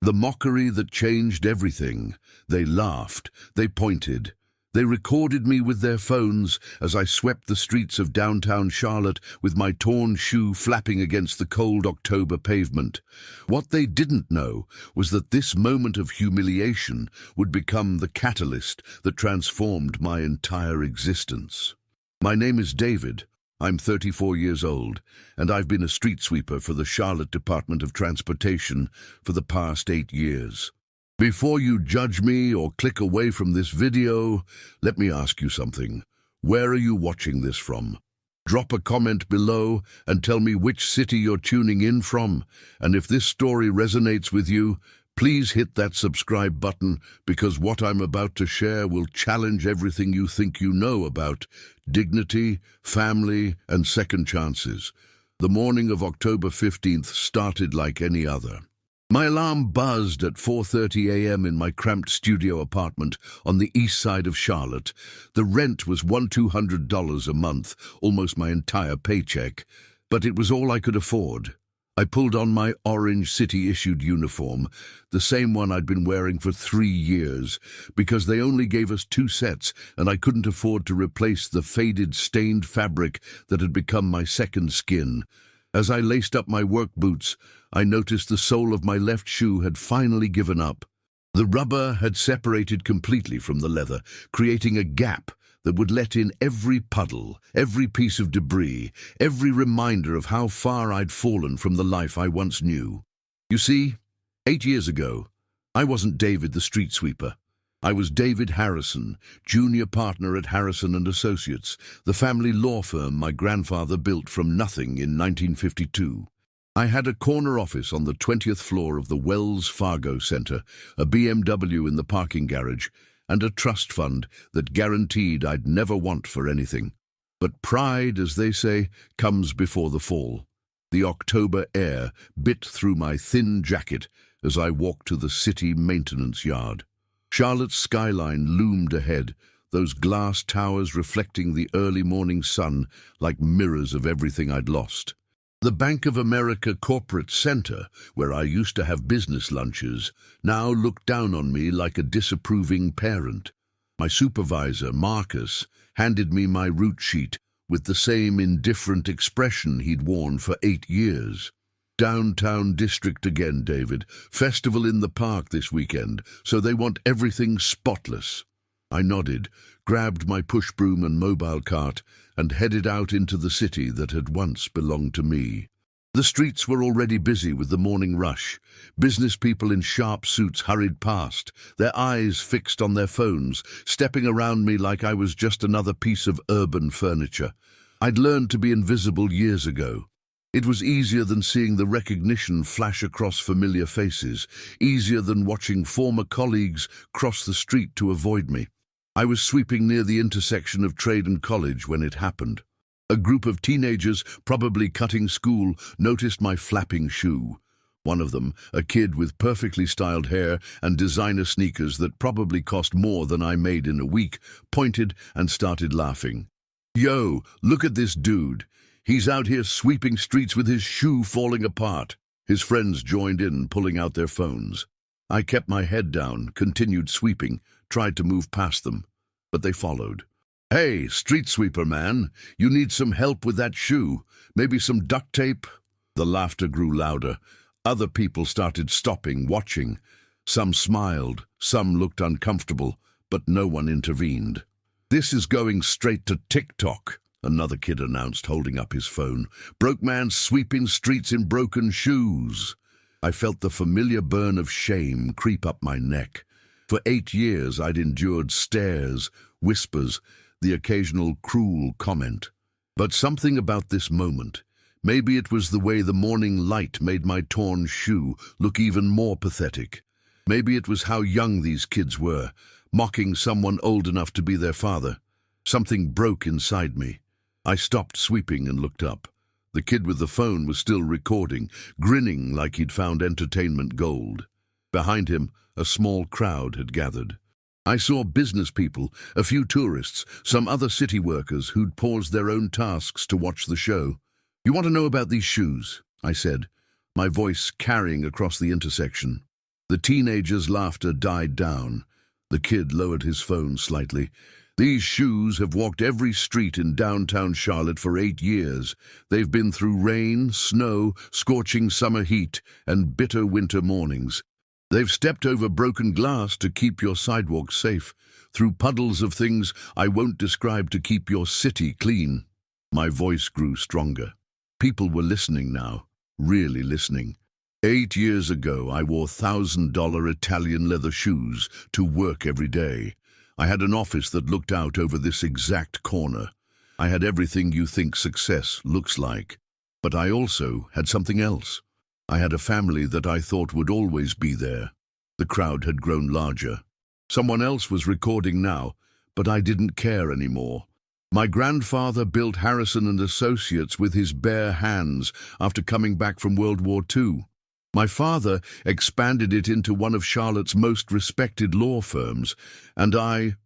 The mockery that changed everything. They laughed, they pointed. They recorded me with their phones as I swept the streets of downtown Charlotte with my torn shoe flapping against the cold October pavement. What they didn't know was that this moment of humiliation would become the catalyst that transformed my entire existence. My name is David. I'm 34 years old, and I've been a street sweeper for the Charlotte Department of Transportation for the past 8 years. Before you judge me or click away from this video, let me ask you something. Where are you watching this from? Drop a comment below and tell me which city you're tuning in from. And if this story resonates with you, please hit that subscribe button, because what I'm about to share will challenge everything you think you know about dignity, family, and second chances. The morning of October 15th started like any other. My alarm buzzed at 4:30 a.m. in my cramped studio apartment on the east side of Charlotte. The rent was $200 a month, almost my entire paycheck, but it was all I could afford. I pulled on my orange city-issued uniform, the same one I'd been wearing for 3 years, because they only gave us 2 sets and I couldn't afford to replace the faded, stained fabric that had become my second skin. As I laced up my work boots, I noticed the sole of my left shoe had finally given up. The rubber had separated completely from the leather, creating a gap that would let in every puddle, every piece of debris, every reminder of how far I'd fallen from the life I once knew. You see, 8 years ago, I wasn't David the street sweeper. I was David Harrison, junior partner at Harrison & Associates, the family law firm my grandfather built from nothing in 1952. I had a corner office on the 20th floor of the Wells Fargo Center, a BMW in the parking garage, and a trust fund that guaranteed I'd never want for anything. But pride, as they say, comes before the fall. The October air bit through my thin jacket as I walked to the city maintenance yard. Charlotte's skyline loomed ahead, those glass towers reflecting the early morning sun like mirrors of everything I'd lost. The Bank of America corporate center, where I used to have business lunches, now looked down on me like a disapproving parent. My supervisor, Marcus, handed me my route sheet with the same indifferent expression he'd worn for 8 years. Downtown district again, David. Festival in the park this weekend, so they want everything spotless. I nodded, grabbed my push broom and mobile cart, and headed out into the city that had once belonged to me. The streets were already busy with the morning rush. Business people in sharp suits hurried past, their eyes fixed on their phones, stepping around me like I was just another piece of urban furniture. I'd learned to be invisible years ago. It was easier than seeing the recognition flash across familiar faces, easier than watching former colleagues cross the street to avoid me. I was sweeping near the intersection of Trade and College when it happened. A group of teenagers, probably cutting school, noticed my flapping shoe. One of them, a kid with perfectly styled hair and designer sneakers that probably cost more than I made in a week, pointed and started laughing. "Yo, look at this dude. He's out here sweeping streets with his shoe falling apart." His friends joined in, pulling out their phones. I kept my head down, continued sweeping, tried to move past them, but they followed. "Hey, street sweeper man, you need some help with that shoe? Maybe some duct tape?" The laughter grew louder. Other people started stopping, watching. Some smiled, some looked uncomfortable, but no one intervened. "This is going straight to TikTok," another kid announced, holding up his phone. "Broke man sweeping streets in broken shoes." I felt the familiar burn of shame creep up my neck. For 8 years I'd endured stares, whispers, the occasional cruel comment. But something about this moment, maybe it was the way the morning light made my torn shoe look even more pathetic. Maybe it was how young these kids were, mocking someone old enough to be their father. Something broke inside me. I stopped sweeping and looked up. The kid with the phone was still recording, grinning like he'd found entertainment gold. Behind him, a small crowd had gathered. I saw business people, a few tourists, some other city workers who'd paused their own tasks to watch the show. "You want to know about these shoes?" I said, my voice carrying across the intersection. The teenager's laughter died down. The kid lowered his phone slightly. These shoes have walked every street in downtown Charlotte for 8 years. They've been through rain, snow, scorching summer heat, and bitter winter mornings. They've stepped over broken glass to keep your sidewalks safe, through puddles of things I won't describe to keep your city clean. My voice grew stronger. People were listening now, really listening. 8 years ago, I wore $1,000 Italian leather shoes to work every day. I had an office that looked out over this exact corner. I had everything you think success looks like. But I also had something else. I had a family that I thought would always be there. The crowd had grown larger. Someone else was recording now, but I didn't care anymore. My grandfather built Harrison & Associates with his bare hands after coming back from World War II. My father expanded it into one of Charlotte's most respected law firms, and I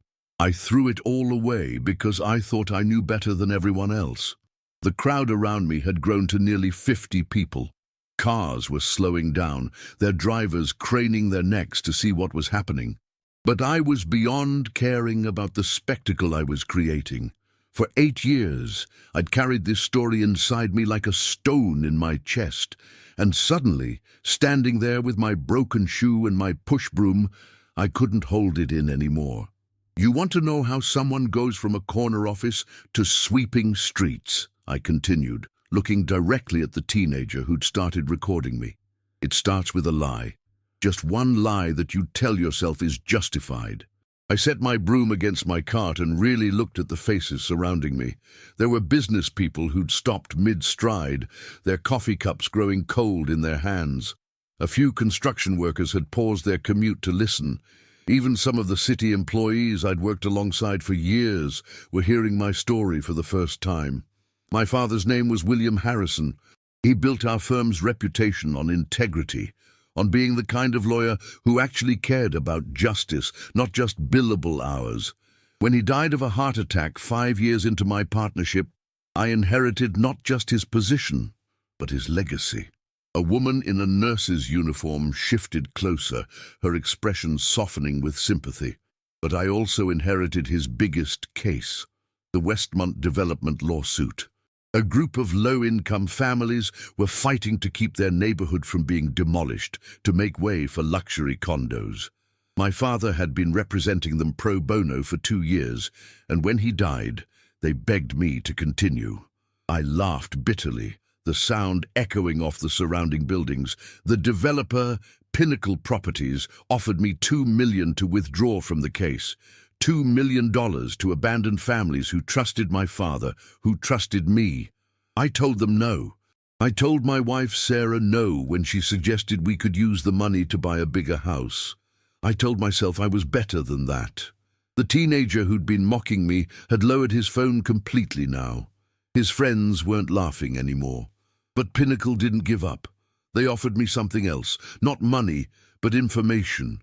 threw it all away because I thought I knew better than everyone else. The crowd around me had grown to nearly 50 people. Cars were slowing down, their drivers craning their necks to see what was happening. But I was beyond caring about the spectacle I was creating. For 8 years, I'd carried this story inside me like a stone in my chest, and suddenly, standing there with my broken shoe and my push broom, I couldn't hold it in anymore. You want to know how someone goes from a corner office to sweeping streets? I continued, looking directly at the teenager who'd started recording me. It starts with a lie. Just one lie that you tell yourself is justified. I set my broom against my cart and really looked at the faces surrounding me. There were business people who'd stopped mid-stride, their coffee cups growing cold in their hands. A few construction workers had paused their commute to listen. Even some of the city employees I'd worked alongside for years were hearing my story for the first time. My father's name was William Harrison. He built our firm's reputation on integrity, on being the kind of lawyer who actually cared about justice, not just billable hours. When he died of a heart attack 5 years into my partnership, I inherited not just his position, but his legacy. A woman in a nurse's uniform shifted closer, her expression softening with sympathy. But I also inherited his biggest case, the Westmont development lawsuit. A group of low-income families were fighting to keep their neighborhood from being demolished to make way for luxury condos. My father had been representing them pro bono for 2 years, and when he died, they begged me to continue. I laughed bitterly, the sound echoing off the surrounding buildings. The developer, Pinnacle Properties, offered me $2 million to withdraw from the case. $2 million to abandon families who trusted my father, who trusted me. I told them no. I told my wife Sarah no when she suggested we could use the money to buy a bigger house. I told myself I was better than that. The teenager who'd been mocking me had lowered his phone completely now. His friends weren't laughing anymore. But Pinnacle didn't give up. They offered me something else, not money, but information.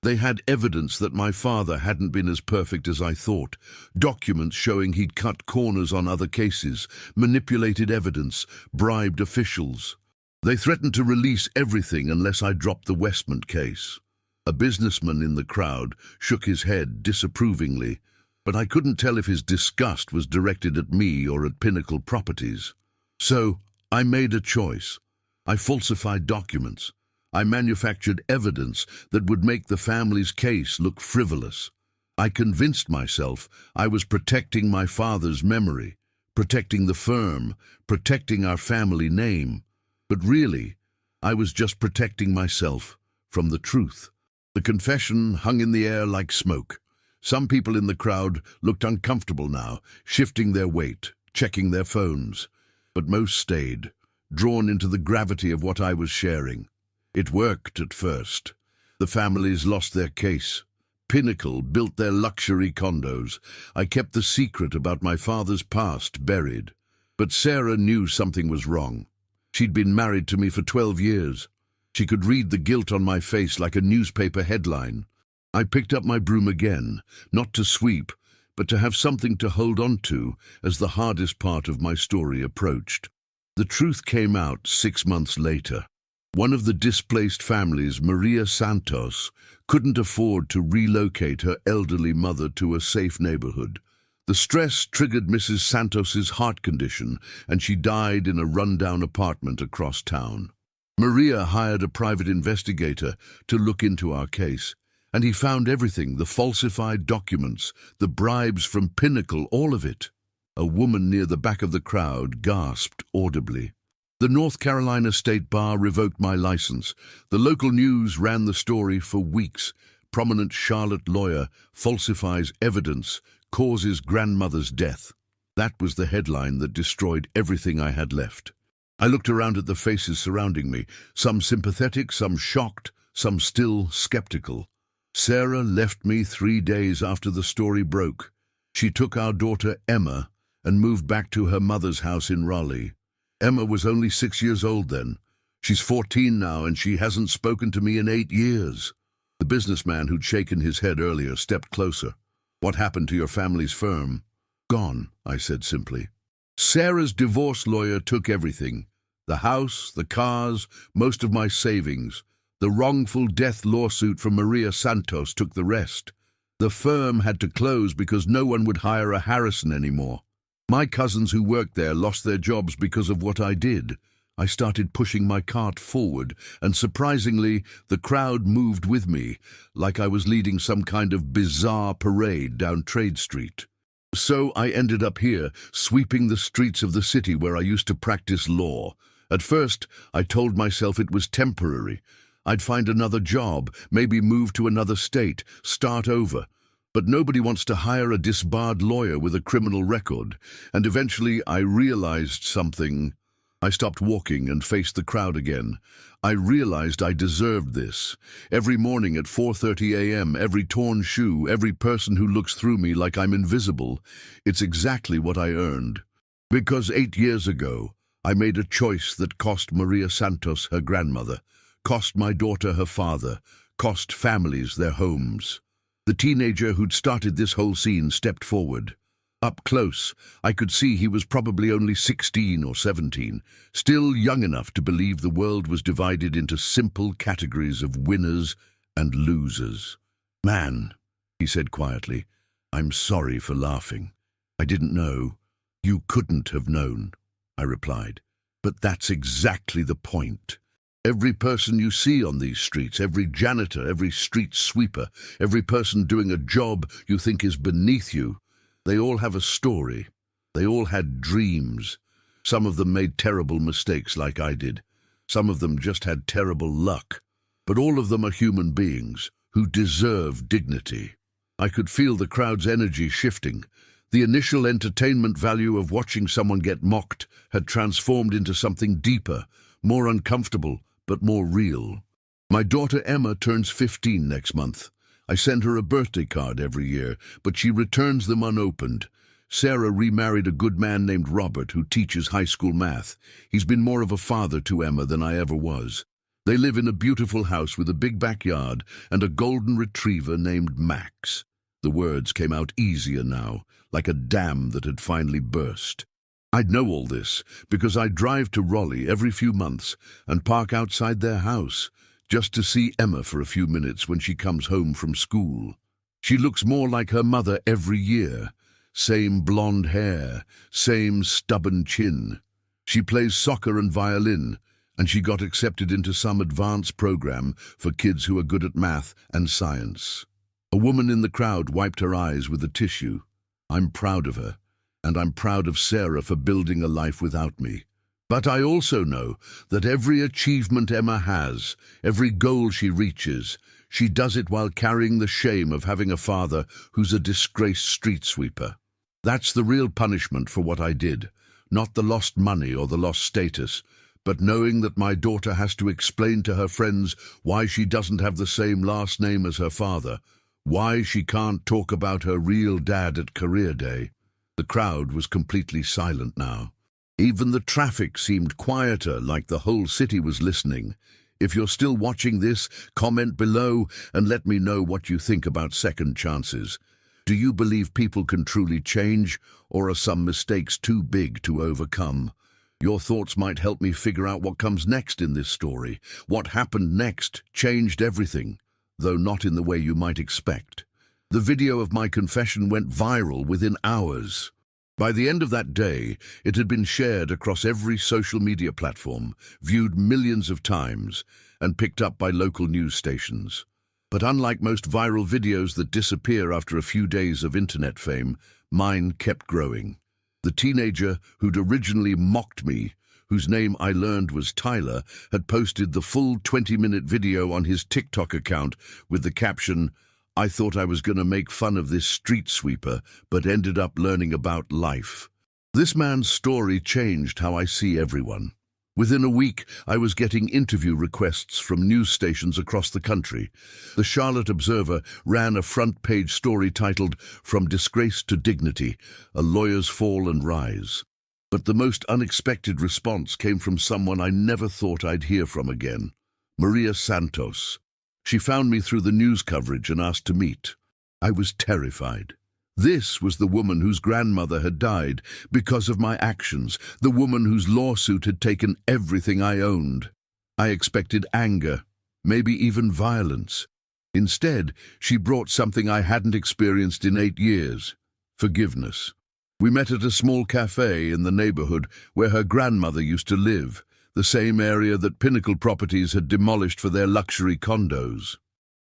They had evidence that my father hadn't been as perfect as I thought, documents showing he'd cut corners on other cases, manipulated evidence, bribed officials. They threatened to release everything unless I dropped the Westmont case. A businessman in the crowd shook his head disapprovingly, but I couldn't tell if his disgust was directed at me or at Pinnacle Properties. So I made a choice. I falsified documents. I manufactured evidence that would make the family's case look frivolous. I convinced myself I was protecting my father's memory, protecting the firm, protecting our family name. But really, I was just protecting myself from the truth. The confession hung in the air like smoke. Some people in the crowd looked uncomfortable now, shifting their weight, checking their phones. But most stayed, drawn into the gravity of what I was sharing. It worked at first. The families lost their case. Pinnacle built their luxury condos. I kept the secret about my father's past buried. But Sarah knew something was wrong. She'd been married to me for 12 years. She could read the guilt on my face like a newspaper headline. I picked up my broom again, not to sweep, but to have something to hold on to as the hardest part of my story approached. The truth came out 6 months later. One of the displaced families, Maria Santos, couldn't afford to relocate her elderly mother to a safe neighborhood. The stress triggered Mrs. Santos's heart condition, and she died in a rundown apartment across town. Maria hired a private investigator to look into our case, and he found everything: the falsified documents, the bribes from Pinnacle, all of it. A woman near the back of the crowd gasped audibly. The North Carolina State Bar revoked my license. The local news ran the story for weeks. Prominent Charlotte lawyer falsifies evidence, causes grandmother's death. That was the headline that destroyed everything I had left. I looked around at the faces surrounding me, some sympathetic, some shocked, some still skeptical. Sarah left me 3 days after the story broke. She took our daughter Emma and moved back to her mother's house in Raleigh. Emma was only 6 years old then. She's 14 now, and she hasn't spoken to me in 8 years. The businessman who'd shaken his head earlier stepped closer. "What happened to your family's firm?" "Gone," I said simply. Sarah's divorce lawyer took everything. The house, the cars, most of my savings. The wrongful death lawsuit from Maria Santos took the rest. The firm had to close because no one would hire a Harrison anymore. My cousins who worked there lost their jobs because of what I did. I started pushing my cart forward, and surprisingly, the crowd moved with me, like I was leading some kind of bizarre parade down Trade Street. So I ended up here, sweeping the streets of the city where I used to practice law. At first, I told myself it was temporary. I'd find another job, maybe move to another state, start over. But nobody wants to hire a disbarred lawyer with a criminal record, and eventually I realized something. I stopped walking and faced the crowd again. I realized I deserved this. Every morning at 4:30 a.m., every torn shoe, every person who looks through me like I'm invisible, it's exactly what I earned. Because 8 years ago, I made a choice that cost Maria Santos her grandmother, cost my daughter her father, cost families their homes. The teenager who'd started this whole scene stepped forward. Up close, I could see he was probably only 16 or 17, still young enough to believe the world was divided into simple categories of winners and losers. "Man," he said quietly, "I'm sorry for laughing. I didn't know. You couldn't have known," I replied. "But that's exactly the point. Every person you see on these streets, every janitor, every street sweeper, every person doing a job you think is beneath you, they all have a story. They all had dreams. Some of them made terrible mistakes like I did. Some of them just had terrible luck. But all of them are human beings who deserve dignity." I could feel the crowd's energy shifting. The initial entertainment value of watching someone get mocked had transformed into something deeper, more uncomfortable, but more real. My daughter Emma turns 15 next month. I send her a birthday card every year, but she returns them unopened. Sarah remarried a good man named Robert who teaches high school math. He's been more of a father to Emma than I ever was. They live in a beautiful house with a big backyard and a golden retriever named Max. The words came out easier now, like a dam that had finally burst. I'd know all this because I drive to Raleigh every few months and park outside their house just to see Emma for a few minutes when she comes home from school. She looks more like her mother every year. Same blonde hair, same stubborn chin. She plays soccer and violin, and she got accepted into some advanced program for kids who are good at math and science. A woman in the crowd wiped her eyes with a tissue. I'm proud of her. And I'm proud of Sarah for building a life without me. But I also know that every achievement Emma has, every goal she reaches, she does it while carrying the shame of having a father who's a disgraced street sweeper. That's the real punishment for what I did, not the lost money or the lost status, but knowing that my daughter has to explain to her friends why she doesn't have the same last name as her father, why she can't talk about her real dad at career day. The crowd was completely silent now. Even the traffic seemed quieter, like the whole city was listening. If you're still watching this, comment below and let me know what you think about second chances. Do you believe people can truly change, or are some mistakes too big to overcome? Your thoughts might help me figure out what comes next in this story. What happened next changed everything, though not in the way you might expect. The video of my confession went viral within hours. By the end of that day, it had been shared across every social media platform, viewed millions of times, and picked up by local news stations. But unlike most viral videos that disappear after a few days of internet fame, mine kept growing. The teenager who'd originally mocked me, whose name I learned was Tyler, had posted the full 20-minute video on his TikTok account with the caption, "I thought I was going to make fun of this street sweeper, but ended up learning about life." This man's story changed how I see everyone. Within a week, I was getting interview requests from news stations across the country. The Charlotte Observer ran a front-page story titled, "From Disgrace to Dignity, A Lawyer's Fall and Rise." But the most unexpected response came from someone I never thought I'd hear from again, Maria Santos. She found me through the news coverage and asked to meet. I was terrified. This was the woman whose grandmother had died because of my actions, the woman whose lawsuit had taken everything I owned. I expected anger, maybe even violence. Instead, she brought something I hadn't experienced in 8 years: forgiveness. We met at a small cafe in the neighborhood where her grandmother used to live, the same area that Pinnacle Properties had demolished for their luxury condos.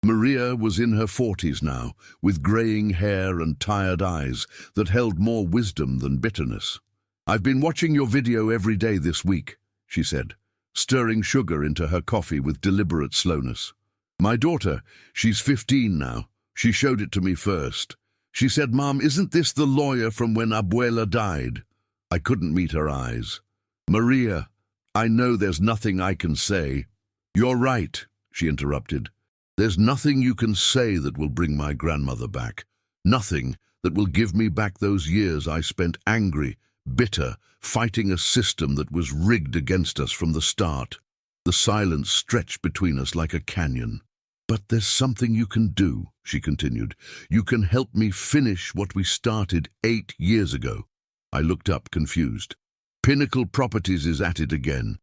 Maria was in her 40s now, with graying hair and tired eyes that held more wisdom than bitterness. "I've been watching your video every day this week," she said, stirring sugar into her coffee with deliberate slowness. "My daughter, she's 15 now, she showed it to me first. She said, 'Mom, isn't this the lawyer from when Abuela died?' I couldn't meet her eyes. 'Maria, I know there's nothing I can say.'" "You're right," she interrupted. "There's nothing you can say that will bring my grandmother back. Nothing that will give me back those years I spent angry, bitter, fighting a system that was rigged against us from the start." The silence stretched between us like a canyon. "But there's something you can do," she continued. "You can help me finish what we started 8 years ago." I looked up, confused. "Pinnacle Properties is at it again.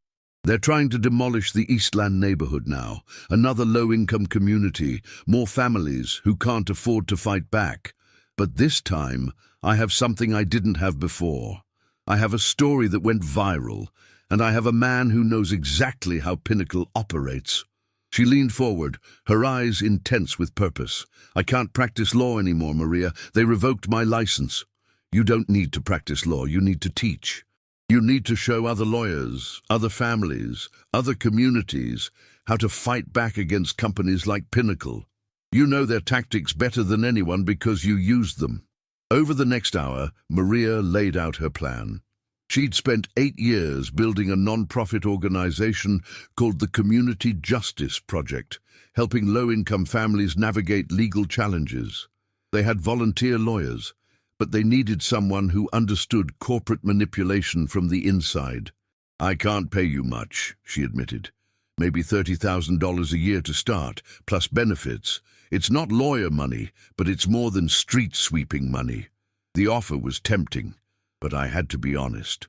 They're trying to demolish the Eastland neighborhood now, another low-income community, more families who can't afford to fight back. But this time, I have something I didn't have before. I have a story that went viral, and I have a man who knows exactly how Pinnacle operates." She leaned forward, her eyes intense with purpose. "I can't practice law anymore, Maria. They revoked my license." "You don't need to practice law, you need to teach. You need to show other lawyers, other families, other communities how to fight back against companies like Pinnacle. You know their tactics better than anyone because you used them." Over the next hour, Maria laid out her plan. She'd spent 8 years building a non-profit organization called the Community Justice Project, helping low-income families navigate legal challenges. They had volunteer lawyers, but they needed someone who understood corporate manipulation from the inside. "I can't pay you much," she admitted. "Maybe $30,000 a year to start, plus benefits. It's not lawyer money, but it's more than street-sweeping money." The offer was tempting, but I had to be honest.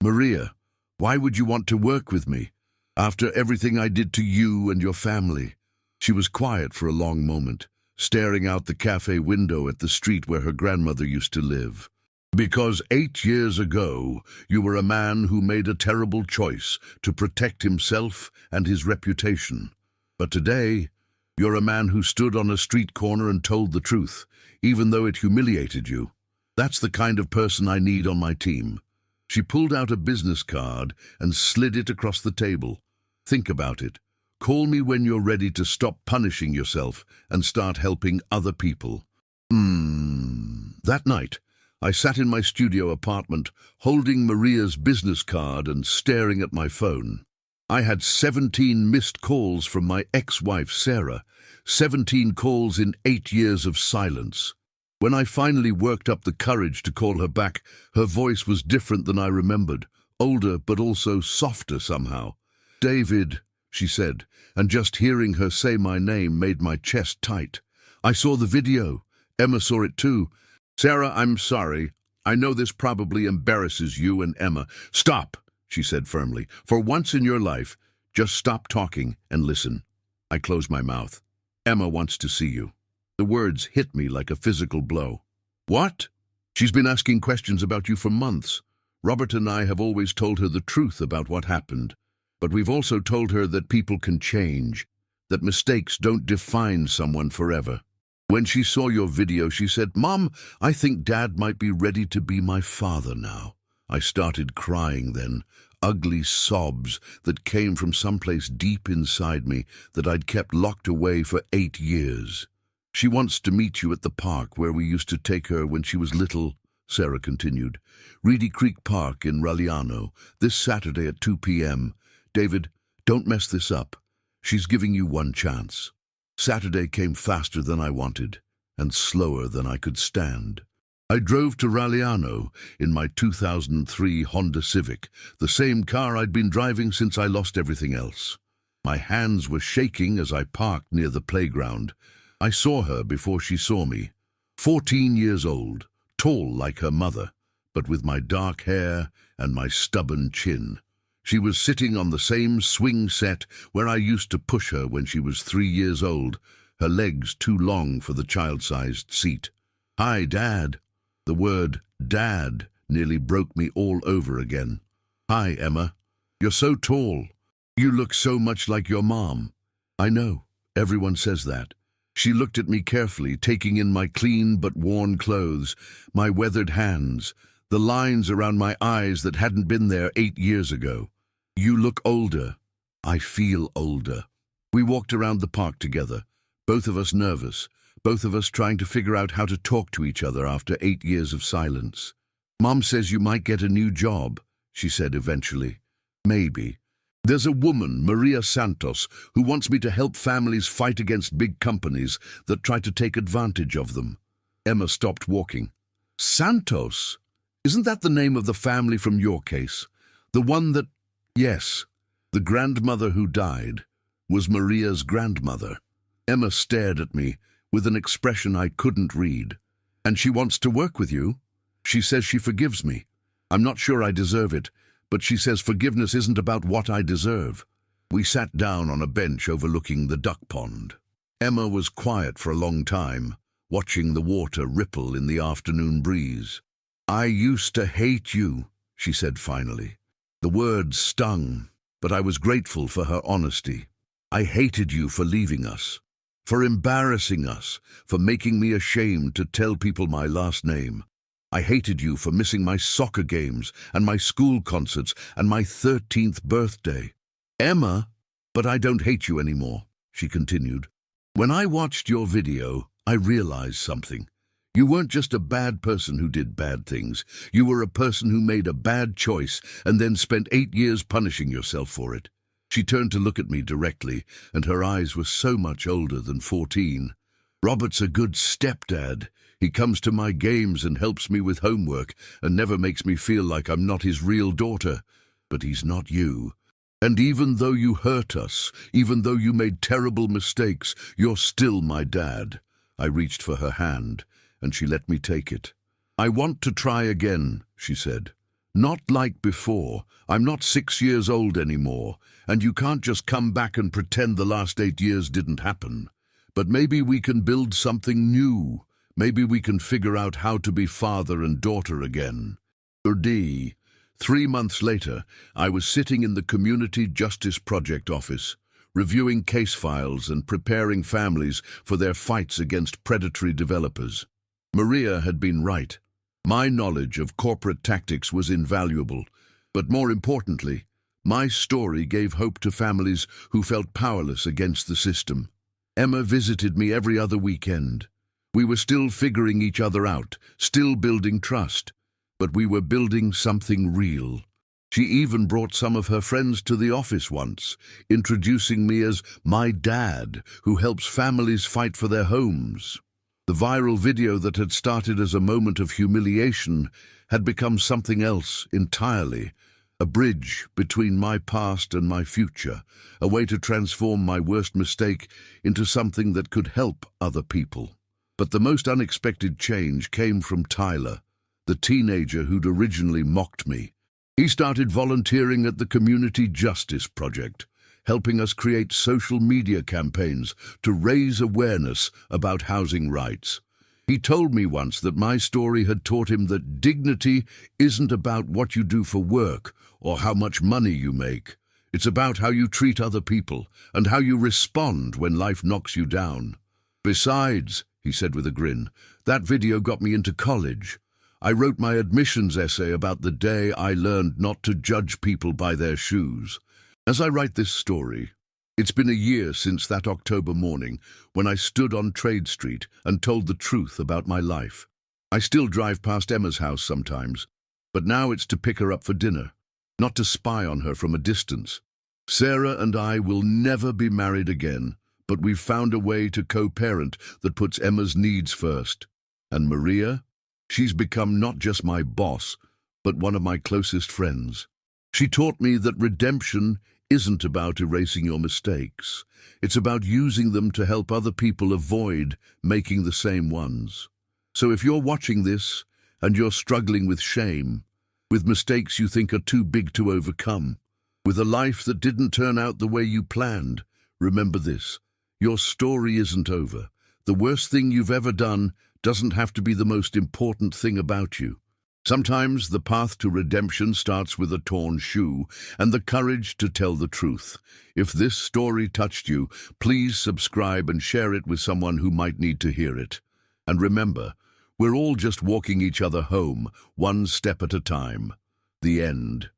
"Maria, why would you want to work with me? After everything I did to you and your family?" She was quiet for a long moment, staring out the cafe window at the street where her grandmother used to live. "Because 8 years ago, you were a man who made a terrible choice to protect himself and his reputation. But today, you're a man who stood on a street corner and told the truth, even though it humiliated you. That's the kind of person I need on my team." She pulled out a business card and slid it across the table. "Think about it. Call me when you're ready to stop punishing yourself and start helping other people." That night, I sat in my studio apartment, holding Maria's business card and staring at my phone. I had 17 missed calls from my ex-wife, Sarah, 17 calls in 8 years of silence. When I finally worked up the courage to call her back, her voice was different than I remembered, older but also softer somehow. "David," she said, and just hearing her say my name made my chest tight. "I saw the video. Emma saw it too." "Sarah, I'm sorry. I know this probably embarrasses you and Emma." "Stop," she said firmly. For once in your life, just stop talking and listen. I closed my mouth. Emma wants to see you. The words hit me like a physical blow. What? She's been asking questions about you for months. Robert and I have always told her the truth about what happened. But we've also told her that people can change, that mistakes don't define someone forever. When she saw your video, she said, "Mom, I think Dad might be ready to be my father now." I started crying then, ugly sobs that came from someplace deep inside me that I'd kept locked away for 8 years. "She wants to meet you at the park where we used to take her when she was little," Sarah continued. "Reedy Creek Park in Raleigh, this Saturday at 2 p.m. David, don't mess this up. She's giving you one chance." Saturday came faster than I wanted, and slower than I could stand. I drove to Raleigh in my 2003 Honda Civic, the same car I'd been driving since I lost everything else. My hands were shaking as I parked near the playground. I saw her before she saw me. 14 years old, tall like her mother, but with my dark hair and my stubborn chin. She was sitting on the same swing set where I used to push her when she was 3 years old, her legs too long for the child-sized seat. "Hi, Dad." The word "Dad" nearly broke me all over again. "Hi, Emma. You're so tall. You look so much like your mom." "I know. Everyone says that." She looked at me carefully, taking in my clean but worn clothes, my weathered hands, the lines around my eyes that hadn't been there 8 years ago. "You look older." "I feel older." We walked around the park together, both of us nervous, both of us trying to figure out how to talk to each other after 8 years of silence. "Mom says you might get a new job," she said eventually. "Maybe. There's a woman, Maria Santos, who wants me to help families fight against big companies that try to take advantage of them." Emma stopped walking. "Santos? Isn't that the name of the family from your case? The one that—" "Yes. The grandmother who died was Maria's grandmother." Emma stared at me with an expression I couldn't read. "And she wants to work with you? She says she forgives me. I'm not sure I deserve it, but she says forgiveness isn't about what I deserve." We sat down on a bench overlooking the duck pond. Emma was quiet for a long time, watching the water ripple in the afternoon breeze. "I used to hate you," she said finally. The words stung, but I was grateful for her honesty. "I hated you for leaving us, for embarrassing us, for making me ashamed to tell people my last name. I hated you for missing my soccer games and my school concerts and my 13th birthday." "Emma, but I don't hate you anymore," she continued. "When I watched your video, I realized something. You weren't just a bad person who did bad things. You were a person who made a bad choice and then spent 8 years punishing yourself for it." She turned to look at me directly, and her eyes were so much older than 14. "Robert's a good stepdad. He comes to my games and helps me with homework and never makes me feel like I'm not his real daughter. But he's not you. And even though you hurt us, even though you made terrible mistakes, you're still my dad." I reached for her hand, and she let me take it. "I want to try again," she said. "Not like before. I'm not 6 years old anymore, and you can't just come back and pretend the last 8 years didn't happen. But maybe we can build something new. Maybe we can figure out how to be father and daughter again." 3 months later, I was sitting in the Community Justice Project office, reviewing case files and preparing families for their fights against predatory developers. Maria had been right. My knowledge of corporate tactics was invaluable, but more importantly, my story gave hope to families who felt powerless against the system. Emma visited me every other weekend. We were still figuring each other out, still building trust, but we were building something real. She even brought some of her friends to the office once, introducing me as my dad, who helps families fight for their homes. The viral video that had started as a moment of humiliation had become something else entirely, a bridge between my past and my future, a way to transform my worst mistake into something that could help other people. But the most unexpected change came from Tyler, the teenager who'd originally mocked me. He started volunteering at the Community Justice Project, helping us create social media campaigns to raise awareness about housing rights. He told me once that my story had taught him that dignity isn't about what you do for work or how much money you make. It's about how you treat other people and how you respond when life knocks you down. Besides, he said with a grin, that video got me into college. I wrote my admissions essay about the day I learned not to judge people by their shoes. As I write this story, it's been a year since that October morning when I stood on Trade Street and told the truth about my life. I still drive past Emma's house sometimes, but now it's to pick her up for dinner, not to spy on her from a distance. Sarah and I will never be married again, but we've found a way to co-parent that puts Emma's needs first. And Maria? She's become not just my boss, but one of my closest friends. She taught me that redemption isn't about erasing your mistakes. It's about using them to help other people avoid making the same ones. So if you're watching this and you're struggling with shame, with mistakes you think are too big to overcome, with a life that didn't turn out the way you planned, remember this: your story isn't over. The worst thing you've ever done doesn't have to be the most important thing about you. Sometimes the path to redemption starts with a torn shoe and the courage to tell the truth. If this story touched you, please subscribe and share it with someone who might need to hear it. And remember, we're all just walking each other home, one step at a time. The end.